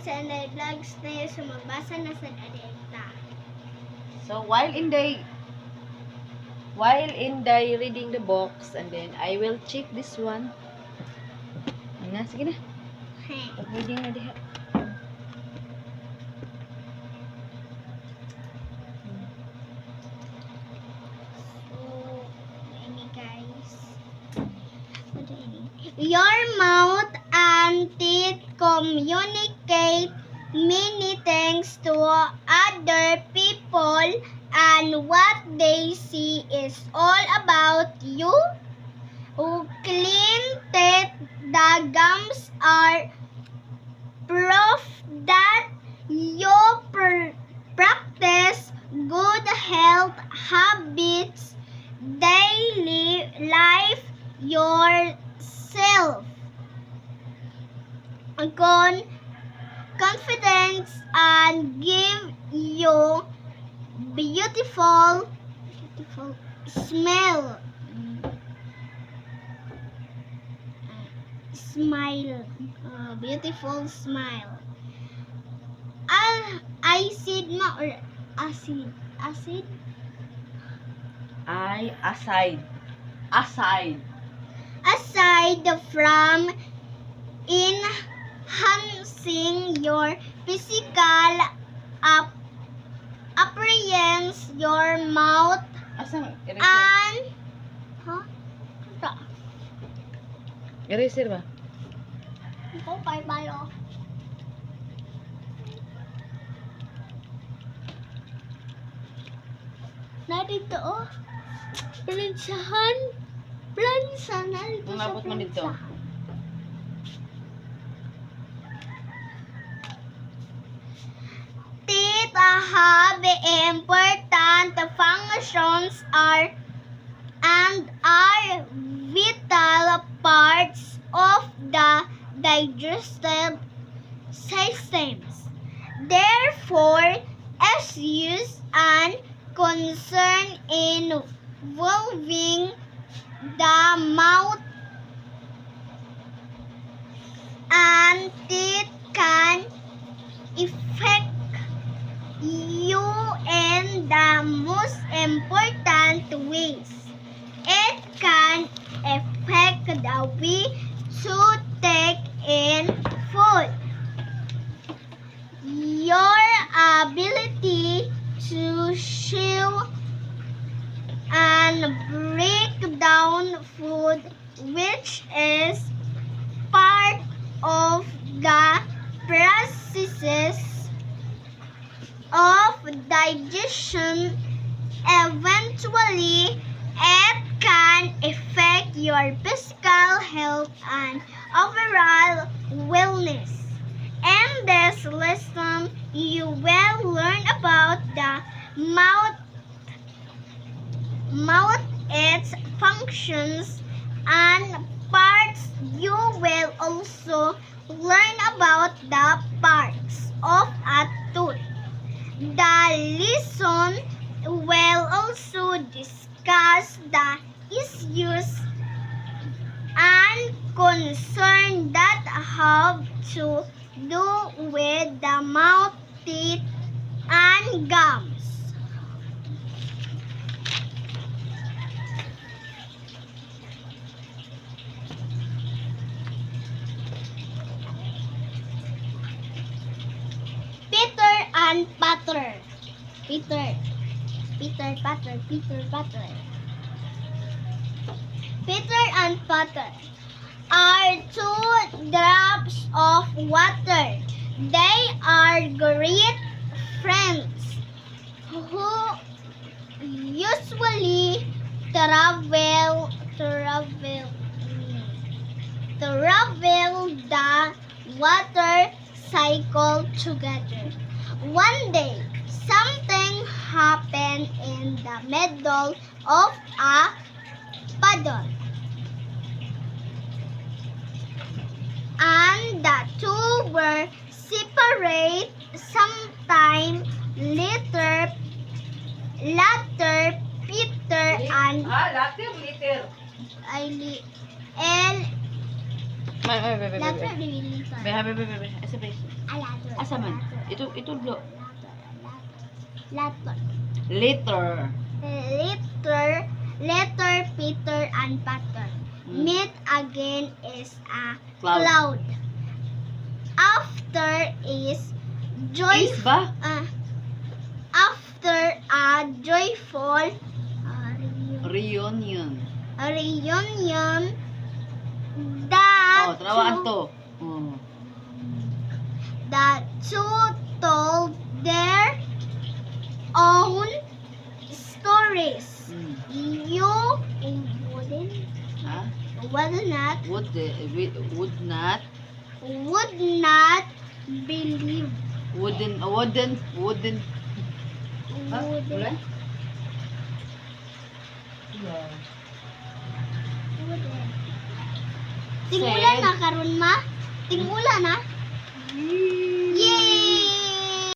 sa anay vlogs na yun, so magbasa na sa adenta. So while in the reading the books, and then I will check this one. Na, sige na. Pag-reading na diha. Your mouth and teeth communicate many things to other people, and what they see is all about you. Clean teeth, the gums are proof that you practice good health habits daily life yourself. Confidence and give you beautiful smile. Beautiful smile. Acid ma or acid? Acid? Aside from enhancing your physical appearance, your mouth Asang eraser? and Eraser ba? ito kay Bayo. Narito oh. Plansahan. Narito Ang sa abot mo dito. plansahan. Teeth have important functions and are vital parts of the digestive systems. Therefore, issues and concern involving the mouth and teeth can affect you in the most important ways. It can affect the way to take in food, your ability to chew and break down food, which is part of the processes of digestion. Eventually, it can affect your physical health and overall wellness. In this lesson, you will learn about the mouth, its functions and parts. You will also learn about the parts of a tooth. The lesson will also discuss the issues and concerns that have to do with the mouth, teeth, and gums. Peter and Patter. Peter Patter. Peter and Patter are two drops of water. They are great friends who usually travel the water cycle together. One day, something happened in the middle of a puddle, and the two were separate. Sometime later, Peter and Letter dilitar. Asa man? Ito lo. Letter. Later. Letter Peter and Patter. Mm. Meet again is a Cloud. cloud. After is joy. Is ba? After a joyful Reunion. reunion that Oh, tanawaan to. Oh. the two told their own stories. Mm. You wouldn't Ha? Would not believe. wouldn't ha? Wouldn't. Ulan? Tingulan na karon ma. Tingulan na.